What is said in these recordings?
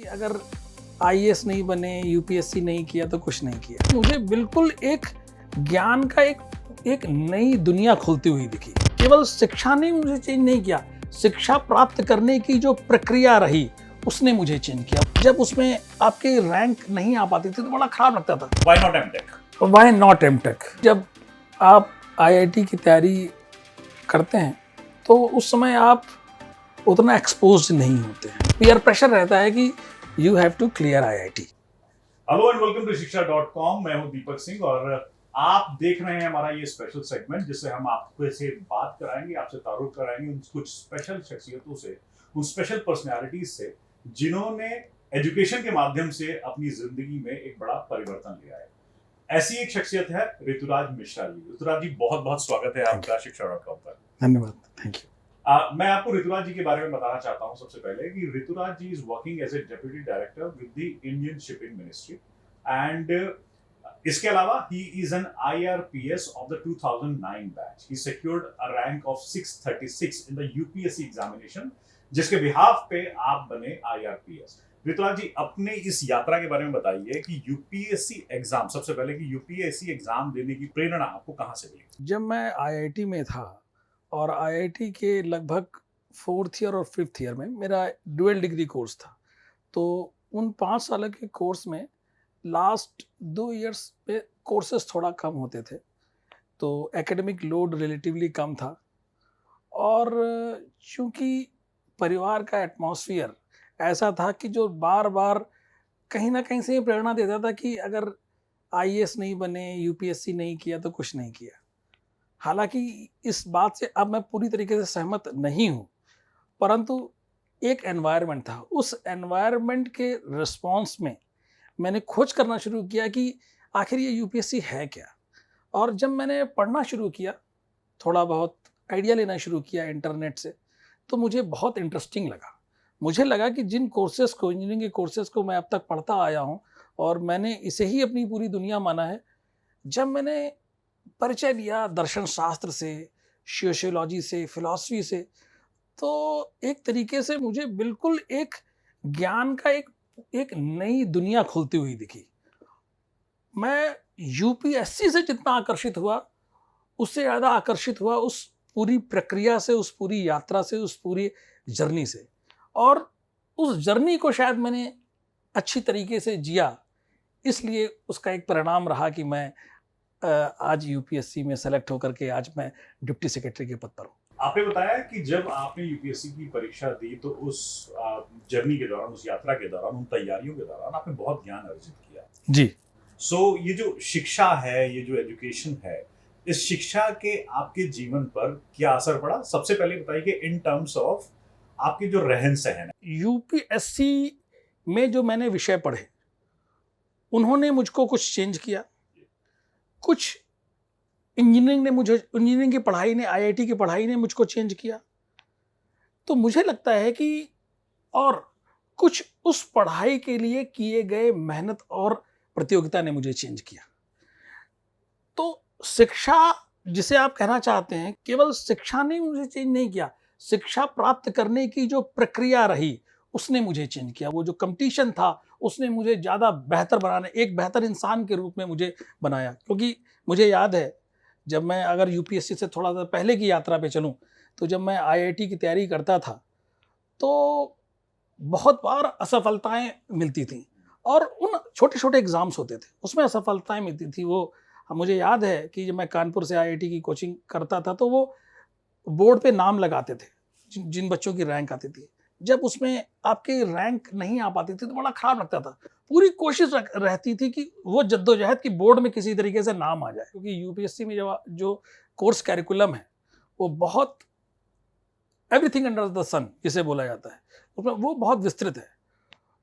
अगर आईएएस नहीं बने, यूपीएससी नहीं किया तो कुछ नहीं किया। मुझे बिल्कुल एक ज्ञान का एक नई दुनिया खुलती हुई दिखी। केवल शिक्षा ने मुझे चेंज नहीं किया, शिक्षा प्राप्त करने की जो प्रक्रिया रही उसने मुझे चेंज किया। जब उसमें आपके रैंक नहीं आ पाती थी तो बड़ा खराब लगता था। Why not MTech? Why not MTech? जब आप आईआईटी की तैयारी करते हैं तो उस समय आप उतना एक्सपोज नहीं होते हैं। पीयर प्रेशर रहता है कि you have to clear IIT. Hello and welcome to शिक्षा.com। मैं हूं दीपक सिंह और आप देख रहे हैं हमारा ये स्पेशल सेगमेंट जिससे हम आपको से बात कराएंगे, आपसे तारुफ कराएंगे उन कुछ स्पेशल शख्सियतों से, उन स्पेशल पर्सनैलिटीज से जिन्होंने एजुकेशन के माध्यम से अपनी जिंदगी में एक बड़ा परिवर्तन लिया है। ऐसी एक शख्सियत है ऋतुराज मिश्रा जी। ऋतुराज जी, बहुत बहुत स्वागत है आपका शिक्षा.com पर। धन्यवाद, थैंक यू। मैं आपको ऋतुराज जी के बारे में बताना चाहता हूं सबसे पहले कि Rituraj ji is working as a deputy director with the Indian shipping ministry and इसके अलावा he is an IRPS of the 2009 batch. He secured a rank of 636 in the UPSC examination, जिसके बिहाफ पे आप बने IRPS। ऋतुराज जी, अपने इस यात्रा के बारे में बताइए कि यूपीएससी एग्जाम, सबसे पहले कि यूपीएससी एग्जाम देने की प्रेरणा आपको कहां से मिली? जब मैं आईआईटी में था और आईआईटी के लगभग 4th ईयर और 5th ईयर में मेरा डुअल डिग्री कोर्स था, तो उन 5 साल के कोर्स में लास्ट 2 इयर्स पे कोर्सेज थोड़ा कम होते थे, तो एकेडमिक लोड रिलेटिवली कम था। और चूँकि परिवार का एटमॉस्फेयर ऐसा था कि जो बार बार कहीं ना कहीं से ये प्रेरणा देता था कि अगर आईएएस नहीं बने, यूपीएससी नहीं किया तो कुछ नहीं किया। हालांकि इस बात से अब मैं पूरी तरीके से सहमत नहीं हूँ, परंतु एक एनवायरनमेंट था। उस एनवायरनमेंट के रिस्पॉन्स में मैंने खोज करना शुरू किया कि आखिर ये यूपीएससी है क्या। और जब मैंने पढ़ना शुरू किया, थोड़ा बहुत आइडिया लेना शुरू किया इंटरनेट से, तो मुझे बहुत इंटरेस्टिंग लगा। मुझे लगा कि जिन कोर्सेज़ को, इंजीनियरिंग के कोर्सेज़ को मैं अब तक पढ़ता आया हूँ और मैंने इसे ही अपनी पूरी दुनिया माना है, जब मैंने परिचय लिया दर्शन शास्त्र से, सोशियोलॉजी से, फिलॉसफी से, तो एक तरीके से मुझे बिल्कुल एक ज्ञान का एक नई दुनिया खुलती हुई दिखी। मैं यूपीएससी से जितना आकर्षित हुआ, उससे ज़्यादा आकर्षित हुआ उस पूरी प्रक्रिया से, उस पूरी यात्रा से, उस पूरी जर्नी से। और उस जर्नी को शायद मैंने अच्छी तरीके से जिया, इसलिए उसका एक परिणाम रहा कि मैं आज यूपीएससी में सेलेक्ट होकर के आज मैं डिप्टी सेक्रेटरी के पद पर हूँ। आपने बताया कि जब आपने यूपीएससी की परीक्षा दी तो उस जर्नी के दौरान, उस यात्रा के दौरान, उन तैयारियों के दौरान आपने बहुत ज्ञान अर्जित किया। जी। ये जो शिक्षा है, ये जो एजुकेशन है, इस शिक्षा के आपके जीवन पर क्या असर पड़ा? सबसे पहले बताइए कि इन टर्म्स ऑफ आपके जो रहन सहन है। यूपीएससी में जो मैंने विषय पढ़े, उन्होंने मुझको कुछ चेंज किया। कुछ इंजीनियरिंग की पढ़ाई ने, आईआईटी की पढ़ाई ने मुझको चेंज किया। तो मुझे लगता है कि और कुछ उस पढ़ाई के लिए किए गए मेहनत और प्रतियोगिता ने मुझे चेंज किया। तो शिक्षा जिसे आप कहना चाहते हैं, केवल शिक्षा ने मुझे चेंज नहीं किया, शिक्षा प्राप्त करने की जो प्रक्रिया रही उसने मुझे चेंज किया। वो जो कंपटीशन था उसने मुझे ज़्यादा बेहतर बनाने, एक बेहतर इंसान के रूप में मुझे बनाया। क्योंकि मुझे याद है, जब मैं अगर यूपीएससी से थोड़ा सा पहले की यात्रा पे चलूं, तो जब मैं आईआईटी की तैयारी करता था तो बहुत बार असफलताएं मिलती थीं और उन छोटे छोटे एग्ज़ाम्स होते थे, उसमें असफलताएं मिलती थी। वो मुझे याद है कि जब मैं कानपुर से आईआईटी की कोचिंग करता था तो वो बोर्ड पे नाम लगाते थे जिन बच्चों की रैंक आती थी। जब उसमें आपकी रैंक नहीं आ पाती थी तो बड़ा खराब लगता था। पूरी कोशिश रहती थी कि वो जद्दोजहद की बोर्ड में किसी तरीके से नाम आ जाए, क्योंकि यूपीएससी में जो कोर्स कैरिकुलम है वो बहुत एवरीथिंग अंडर द सन जिसे बोला जाता है, उसमें वो बहुत विस्तृत है।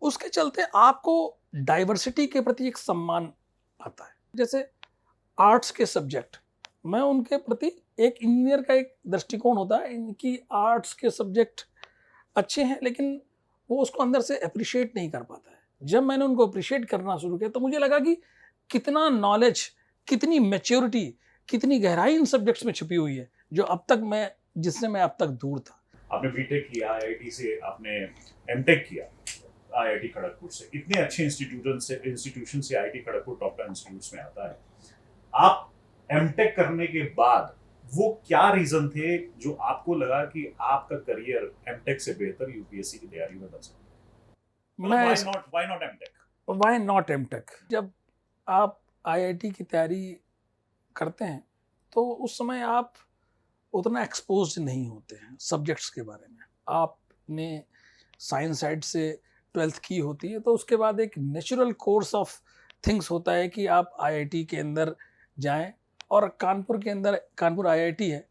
उसके चलते आपको डाइवर्सिटी के प्रति एक सम्मान आता है। जैसे आर्ट्स के सब्जेक्ट, मैं उनके प्रति, एक इंजीनियर का एक दृष्टिकोण होता है, इनकी आर्ट्स के सब्जेक्ट अच्छे हैं लेकिन वो उसको अंदर से अप्रिशिएट नहीं कर पाता है। जब मैंने उनको अप्रिशिएट करना शुरू किया तो मुझे लगा कि कितना नॉलेज, कितनी मैच्योरिटी, कितनी गहराई इन सब्जेक्ट्स में छुपी हुई है जिससे मैं अब तक दूर था। आपने बीटेक किया, आईआईटी से आपने एमटेक किया, आईआईटी खड़गपुर से, इतने अच्छे इंस्टीट्यूशन से आईआईटी खड़गपुर टॉप 10 इंस्टीट्यूट्स में आता है। आप एमटेक करने के बाद वो क्या रीजन थे जो आपको लगा कि आपका करियर एमटेक से बेहतर यूपीएससी की तैयारी में बन सकता है? मैं why not MTech? Why not MTech? जब आप आईआईटी की तैयारी करते हैं तो उस समय आप उतना एक्सपोज नहीं होते हैं सब्जेक्ट्स के बारे में। आपने साइंस साइड से 12th की होती है, तो उसके बाद एक नेचुरल कोर्स ऑफ थिंग्स होता है कि आप आईआईटी के अंदर जाएं, और कानपुर के अंदर, कानपुर आईआईटी है,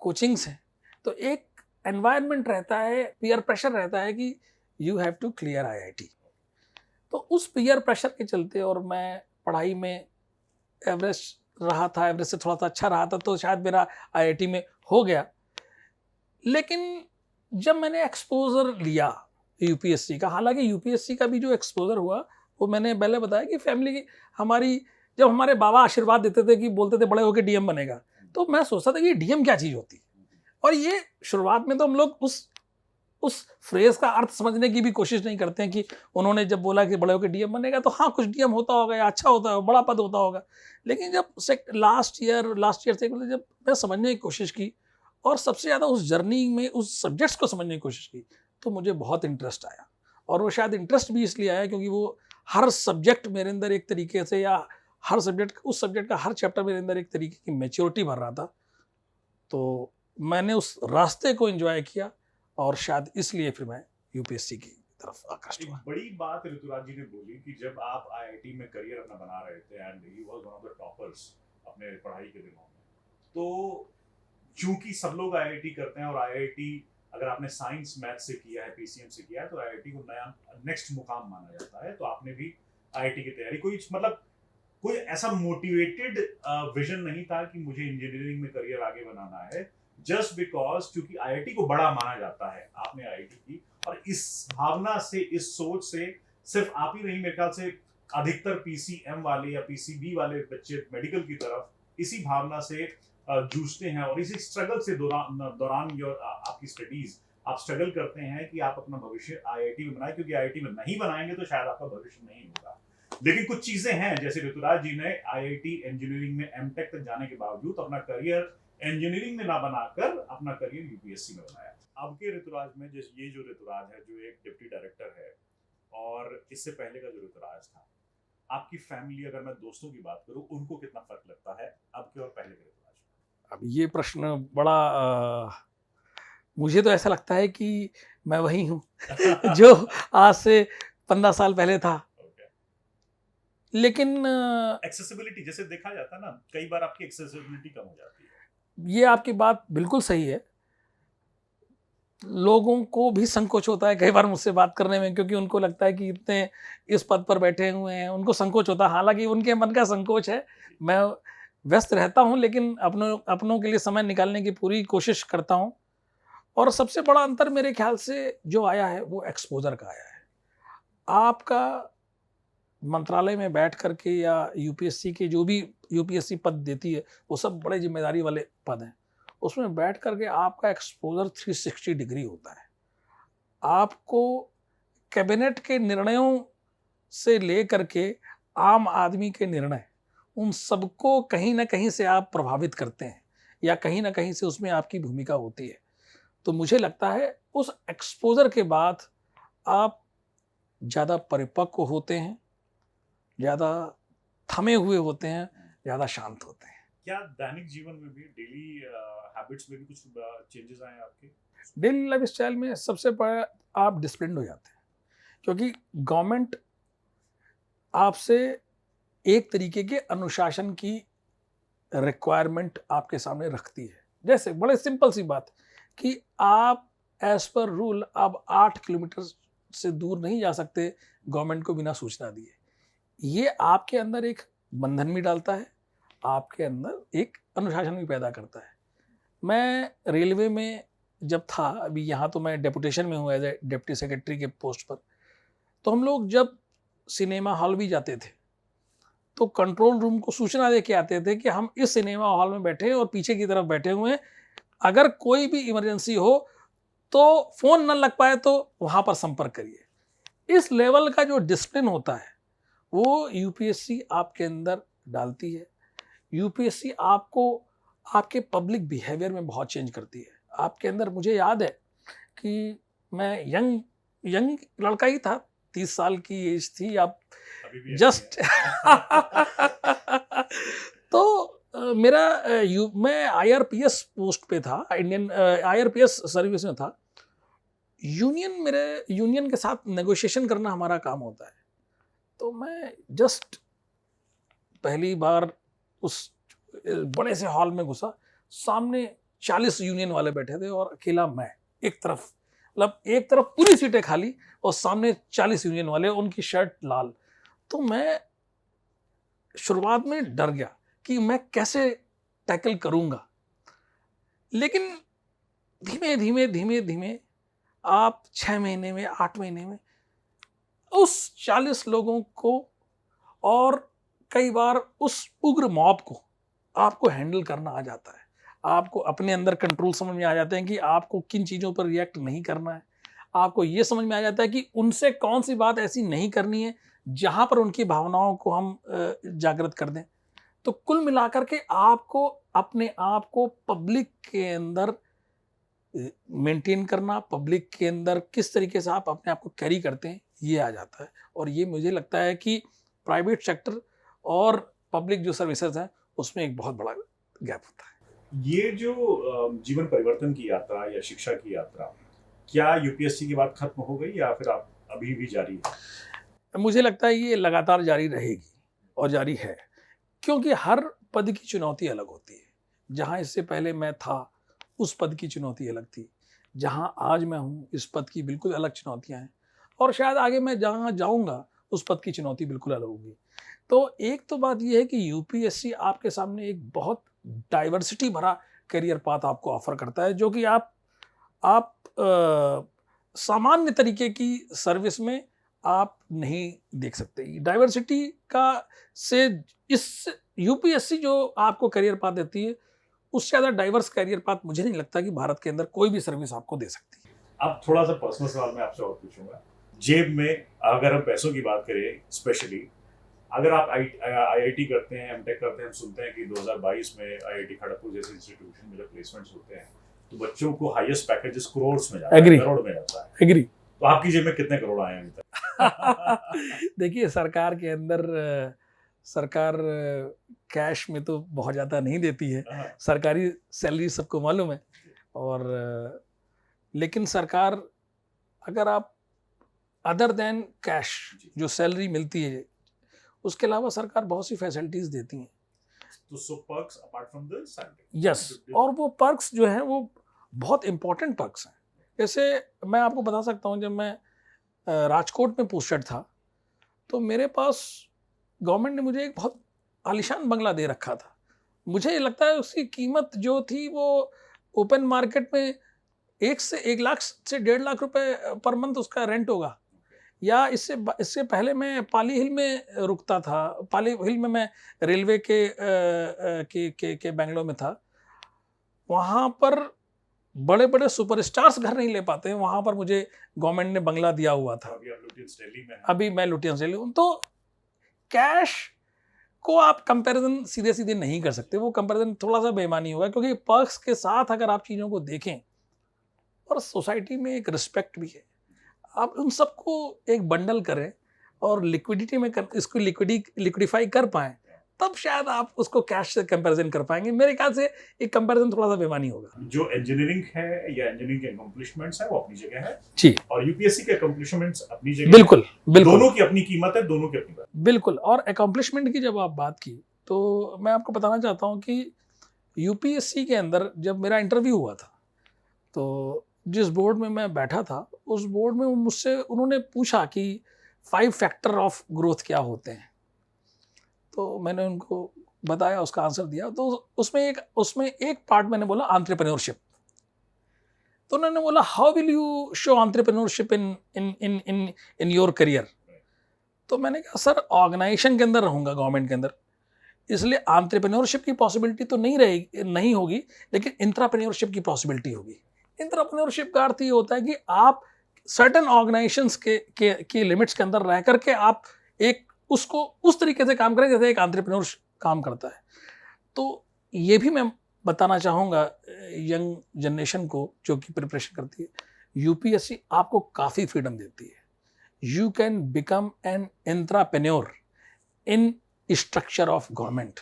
कोचिंग्स हैं, तो एक एनवायरनमेंट रहता है, पीयर प्रेशर रहता है कि you have to clear IIT. तो उस पीयर प्रेशर के चलते, और मैं पढ़ाई में एवरेज रहा था, एवरेज से थोड़ा सा अच्छा रहा था, तो शायद मेरा आईआईटी में हो गया। लेकिन जब मैंने एक्सपोजर लिया यूपीएससी का, हालांकि यूपीएससी का भी जो एक्सपोजर हुआ वो मैंने पहले बताया कि फैमिली की हमारी, जब हमारे बाबा आशीर्वाद देते थे कि बोलते थे बड़े होकर डीएम बनेगा, तो मैं सोचता था कि डीएम क्या चीज़ होती है। और ये शुरुआत में तो हम लोग उस फ्रेज का अर्थ समझने की भी कोशिश नहीं करते हैं कि उन्होंने जब बोला कि बड़े होकर डीएम बनेगा तो हाँ कुछ डीएम होता होगा या अच्छा होता होगा, बड़ा पद होता होगा। लेकिन जब लास्ट ईयर से जब मैं समझने की कोशिश की और सबसे ज़्यादा उस जर्नी में उस सब्जेक्ट्स को समझने की कोशिश की, तो मुझे बहुत इंटरेस्ट आया। और वो शायद इंटरेस्ट भी इसलिए आया क्योंकि वो हर सब्जेक्ट मेरे अंदर एक तरीके से, या हर सब्जेक्ट, उस सब्जेक्ट का हर चैप्टर मेरे अंदर एक तरीके की मैच्योरिटी भर रहा था। तो मैंने उस रास्ते को एंजॉय किया और शायद इसलिए फिर मैं यूपीएससी की तरफ आकर्षित एक हुआ। बड़ी बात ऋतुराज जी ने बोली कि जब आप आईआईटी में करियर अपना बना रहे थे and he was one of the toppers अपने पढ़ाई के दिनों में, तो क्योंकि सब लोग आईआईटी करते हैं और आईआईटी अगर आपने साइंस मैथ से किया है, पीसीएम से किया है, तो आईआईटी को नया नेक्स्ट मुकाम माना जाता है। तो आपने भी आईआईटी की तैयारी, कोई ऐसा मोटिवेटेड विजन नहीं था कि मुझे इंजीनियरिंग में करियर आगे बनाना है, जस्ट बिकॉज क्योंकि आईआईटी को बड़ा माना जाता है, आपने आईआईटी की। और इस भावना से, इस सोच से सिर्फ आप ही नहीं, मेरे ख्याल से अधिकतर पीसीएम वाले या पीसीबी वाले बच्चे मेडिकल की तरफ इसी भावना से जूझते हैं और इसी स्ट्रगल से दौरान आपकी स्टडीज आप स्ट्रगल करते हैं कि आप अपना भविष्य आईआईटी में बनाएं, क्योंकि आईआईटी में नहीं बनाएंगे तो शायद आपका भविष्य नहीं होगा। लेकिन कुछ चीजें हैं, जैसे ऋतुराज जी ने आईआईटी इंजीनियरिंग में एमटेक तक जाने के बावजूद अपना करियर इंजीनियरिंग में ना बनाकर अपना करियर यूपीएससी में बनाया। अब के ऋतुराज में, जैसे ये जो ऋतुराज है जो एक डिप्टी डायरेक्टर है, और इससे पहले का जो ऋतुराज था, आपकी फैमिली, अगर मैं दोस्तों की बात करूं, उनको कितना फर्क लगता है अब के और पहले के ऋतुराज? अब ये प्रश्न बड़ा मुझे तो ऐसा लगता है कि मैं वही हूँ जो आज से 15 साल पहले था। लेकिन एक्सेसिबिलिटी, जैसे देखा जाता है ना, कई बार आपकी एक्सेसिबिलिटी कम हो जाती है। ये आपकी बात बिल्कुल सही है। लोगों को भी संकोच होता है कई बार मुझसे बात करने में, क्योंकि उनको लगता है कि इतने इस पद पर बैठे हुए हैं, उनको संकोच होता है। हालांकि उनके मन का संकोच है। मैं व्यस्त रहता हूं, लेकिन अपनों के लिए समय निकालने की पूरी कोशिश करता हूं। और सबसे बड़ा अंतर मेरे ख्याल से जो आया है वो एक्सपोजर का आया है। आपका मंत्रालय में बैठ करके, या यूपीएससी के जो भी यूपीएससी पद देती है वो सब बड़े जिम्मेदारी वाले पद हैं, उसमें बैठ करके आपका एक्सपोजर 360 डिग्री होता है। आपको कैबिनेट के निर्णयों से ले करके आम आदमी के निर्णय, उन सबको कहीं ना कहीं से आप प्रभावित करते हैं, या कहीं ना कहीं से उसमें आपकी भूमिका होती है। तो मुझे लगता है उस एक्सपोजर के बाद आप ज़्यादा परिपक्व होते हैं, ज़्यादा थमे हुए होते हैं, ज़्यादा शांत होते हैं। क्या दैनिक जीवन में भी, डेली हैबिट्स में भी कुछ चेंजेस आए आपके? डेली लाइफ स्टाइल में सबसे बड़ा आप डिसिप्लिन हो जाते हैं, क्योंकि गवर्नमेंट आपसे एक तरीके के अनुशासन की रिक्वायरमेंट आपके सामने रखती है। जैसे बड़े सिंपल सी बात कि आप एज पर रूल अब 8 किलोमीटर से दूर नहीं जा सकते गवर्नमेंट को बिना सूचना दिए। ये आपके अंदर एक बंधन भी डालता है, आपके अंदर एक अनुशासन भी पैदा करता है। मैं रेलवे में जब था, अभी यहाँ तो मैं डेपुटेशन में हूँ एज ए डिप्टी सेक्रेटरी के पोस्ट पर, तो हम लोग जब सिनेमा हॉल भी जाते थे तो कंट्रोल रूम को सूचना दे के आते थे कि हम इस सिनेमा हॉल में बैठे हैं और पीछे की तरफ बैठे हुए हैं, अगर कोई भी इमरजेंसी हो तो फ़ोन न लग पाए तो वहाँ पर संपर्क करिए। इस लेवल का जो डिसिप्लिन होता है वो यूपीएससी आपके अंदर डालती है। यूपीएससी आपको आपके पब्लिक बिहेवियर में बहुत चेंज करती है। आपके अंदर, मुझे याद है कि मैं यंग यंग लड़का ही था, 30 साल की एज थी, आप अभी भी ऐसी जस्ट है। तो मैं आईआरपीएस पोस्ट पे था, इंडियन आईआरपीएस सर्विस में था। यूनियन के साथ नेगोशिएशन करना हमारा काम होता है। तो मैं जस्ट पहली बार उस बड़े से हॉल में घुसा, सामने 40 यूनियन वाले बैठे थे और अकेला मैं एक तरफ, मतलब एक तरफ पूरी सीटें खाली और सामने 40 यूनियन वाले, उनकी शर्ट लाल। तो मैं शुरुआत में डर गया कि मैं कैसे टैकल करूंगा, लेकिन धीमे धीमे धीमे धीमे आप 6 महीने में, 8 महीने में उस 40 लोगों को और कई बार उस उग्र मॉब को आपको हैंडल करना आ जाता है। आपको अपने अंदर कंट्रोल समझ में आ जाते हैं कि आपको किन चीज़ों पर रिएक्ट नहीं करना है। आपको ये समझ में आ जाता है कि उनसे कौन सी बात ऐसी नहीं करनी है जहाँ पर उनकी भावनाओं को हम जागृत कर दें। तो कुल मिलाकर के आपको अपने आप को पब्लिक के अंदर मेंटेन करना, पब्लिक के अंदर किस तरीके से आप अपने आप को कैरी करते हैं, ये आ जाता है। और ये मुझे लगता है कि प्राइवेट सेक्टर और पब्लिक जो सर्विसेज हैं उसमें एक बहुत बड़ा गैप होता है। ये जो जीवन परिवर्तन की यात्रा या शिक्षा की यात्रा, क्या यूपीएससी के बाद खत्म हो गई या फिर आप अभी भी जारी है? मुझे लगता है ये लगातार जारी रहेगी और जारी है, क्योंकि हर पद की चुनौती अलग होती है। जहाँ इससे पहले मैं था उस पद की चुनौती अलग थी, जहाँ आज मैं हूँ इस पद की बिल्कुल अलग चुनौतियाँ हैं, और शायद आगे मैं जहाँ जाऊँगा उस पद की चुनौती बिल्कुल अलग होगी। तो एक तो बात यह है कि यूपीएससी आपके सामने एक बहुत डाइवर्सिटी भरा करियर पाथ आपको ऑफर करता है, जो कि आप सामान्य तरीके की सर्विस में आप नहीं देख सकते। डाइवर्सिटी का से इस यूपीएससी जो आपको करियर पाथ देती है, उससे ज़्यादा डाइवर्स करियर पाथ मुझे नहीं लगता कि भारत के अंदर कोई भी सर्विस आपको दे सकती है। अब थोड़ा सा पर्सनल सवाल मैं आपसे और पूछूंगा। जेब में अगर हम पैसों की बात करें, स्पेशली अगर आप आईआईटी करते हैं, एमटेक करते हैं, हम सुनते हैं कि 2022 में आईआईटी खड़गपुर जैसे इंस्टीट्यूशन में जब प्लेसमेंट्स होते हैं तो बच्चों को हाईएस्ट पैकेजेस करोड़ में जाता है, करोड़ में जाता है। एग्री। तो आपकी जेब में कितने करोड़ आए हैं अभी तक? देखिए, सरकार के अंदर सरकार कैश में तो बहुत ज़्यादा नहीं देती है। सरकारी सैलरी सबको मालूम है, और लेकिन सरकार, अगर आप अदर देन कैश जो सैलरी मिलती है, उसके अलावा सरकार बहुत सी फैसिलिटीज़ देती हैं। तो so perks apart from the salary. Yes, और वो पर्क्स जो हैं वो बहुत इंपॉर्टेंट पर्क्स हैं। जैसे मैं आपको बता सकता हूँ, जब मैं राजकोट में पोस्टेड था तो मेरे पास गवर्नमेंट ने मुझे एक बहुत आलीशान बंगला दे रखा था। मुझे लगता है उसकी कीमत जो थी वो ओपन मार्केट में 1 लाख से 1.5 लाख रुपए पर मंथ उसका रेंट होगा। या इससे पहले मैं पाली हिल में रुकता था। पाली हिल में मैं रेलवे के बेंगलोर में था। वहाँ पर बड़े बड़े सुपरस्टार्स घर नहीं ले पाते हैं, वहाँ पर मुझे गवर्नमेंट ने बंगला दिया हुआ था। अभी आप लुटियंस दिल्ली में हैं। अभी मैं लुटियंस दिल्ली हूँ। तो कैश को आप कंपैरिजन सीधे सीधे नहीं कर सकते, वो कंपैरिजन थोड़ा सा बेईमानी होगा, क्योंकि पर्क्स के साथ अगर आप चीज़ों को देखें, और सोसाइटी में एक रिस्पेक्ट भी है, आप उन सबको एक बंडल करें और लिक्विडिटी में इसको लिक्विडिफाई कर पाएं, तब शायद आप उसको कैश से कंपैरिजन कर पाएंगे। मेरे ख्याल से एक कंपैरिजन थोड़ा सा बेमानी होगा। जो इंजीनियरिंग है या इंजीनियरिंग के अकम्प्लिशमेंट्स है वो अपनी जगह है जी, और यूपीएससी के अकम्प्लिशमेंट्स अपनी जगह बिल्कुल बिल्कुल, दोनों की अपनी कीमत है, दोनों की अपनी बात। बिल्कुल। और अकम्प्लिशमेंट की जब आप बात की तो मैं आपको बताना चाहता हूँ कि यूपीएससी के अंदर जब मेरा इंटरव्यू हुआ था, तो जिस बोर्ड में मैं बैठा था, उस बोर्ड में मुझसे उन्होंने पूछा कि 5 फैक्टर ऑफ ग्रोथ क्या होते हैं। तो मैंने उनको बताया, उसका आंसर दिया। तो उसमें एक पार्ट मैंने बोला एंटरप्रेन्योरशिप। तो उन्होंने बोला, how will you show entrepreneurship in your career. तो मैंने कहा, सर ऑर्गेनाइजेशन के अंदर रहूँगा, गवर्नमेंट के अंदर, इसलिए एंटरप्रेन्योरशिप की पॉसिबिलिटी तो नहीं होगी, लेकिन इंट्राप्रेन्योरशिप की पॉसिबिलिटी होगी। इंट्राप्रेन्योरशिप का अर्थ ये होता है कि आप सर्टेन ऑर्गेनाइजेशंस के लिमिट्स के अंदर रह करके आप एक उसको उस तरीके से काम करें जैसे एक एंटरप्रेन्योर काम करता है। तो ये भी मैं बताना चाहूँगा यंग जनरेशन को जो कि प्रिपरेशन करती है, यूपीएससी आपको काफ़ी फ्रीडम देती है। You can become an entrepreneur in structure of government.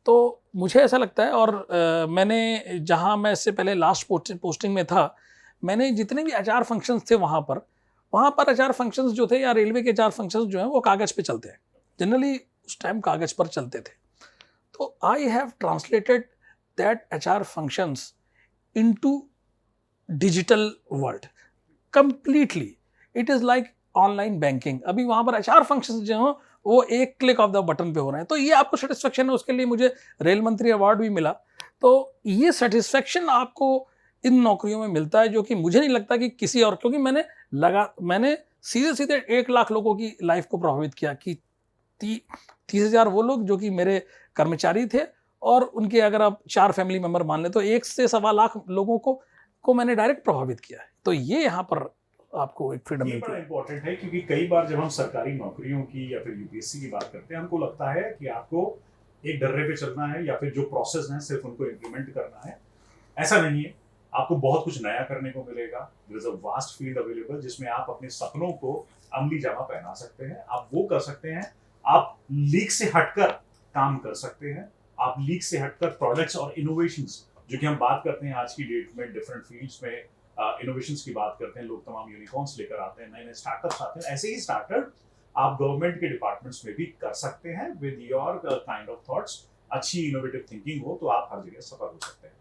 तो मुझे ऐसा लगता है, और मैंने जहाँ मैं इससे पहले लास्ट पोस्टिंग में था, मैंने जितने भी एचआर फंक्शंस थे वहाँ पर एचआर फंक्शंस जो थे या रेलवे के एचआर फंक्शंस जो हैं वो कागज़ पे चलते हैं, जनरली उस टाइम कागज़ पर चलते थे। तो I have translated that HR functions into digital world completely. It is like online banking. अभी वहाँ पर एचआर फंक्शंस जो हैं वो एक क्लिक ऑफ द बटन पे हो रहे हैं। तो ये आपको सेटिस्फेक्शन है, उसके लिए मुझे रेल मंत्री अवार्ड भी मिला। तो ये सेटिस्फेक्शन आपको इन नौकरियों में मिलता है, जो कि मुझे नहीं लगता कि किसी और, क्योंकि मैंने सीधे 1 लाख लोगों की लाइफ को प्रभावित किया कि 30,000 वो लोग जो कि मेरे कर्मचारी थे, और उनके अगर आप 4 फैमिली मेंबर मान लें तो 1 से सवा लाख लोगों को मैंने डायरेक्ट प्रभावित किया है। तो ये यहाँ पर आपको एक फ्रीडम ये मिलती बड़ा है। इंपॉर्टेंट है, क्योंकि कई बार जब हम सरकारी नौकरियों की या फिर यूपीएससी की बात करते हैं, हमको लगता है कि आपको एक डर्रे पे चलना है या फिर जो प्रोसेस है सिर्फ उनको इम्प्लीमेंट करना है। ऐसा नहीं है, आपको बहुत कुछ नया करने को मिलेगा। There is a vast field available जिसमें आप अपने सपनों को अमली जामा पहना सकते हैं। आप वो कर सकते हैं, आप लीक से हटकर काम कर सकते हैं, आप लीक से हटकर प्रोडक्ट्स और इनोवेशंस, जो कि हम बात करते हैं आज की डेट में डिफरेंट फील्ड्स में इनोवेशंस की बात करते हैं, लोग तमाम यूनिकॉर्न्स लेकर आते हैं, नए नए स्टार्टअप्स आते हैं। ऐसे ही स्टार्टअप आप गवर्नमेंट के डिपार्टमेंट्स में भी कर सकते हैं। With your kind of thoughts, अच्छी इनोवेटिव थिंकिंग हो तो आप हर जगह सफल हो सकते हैं।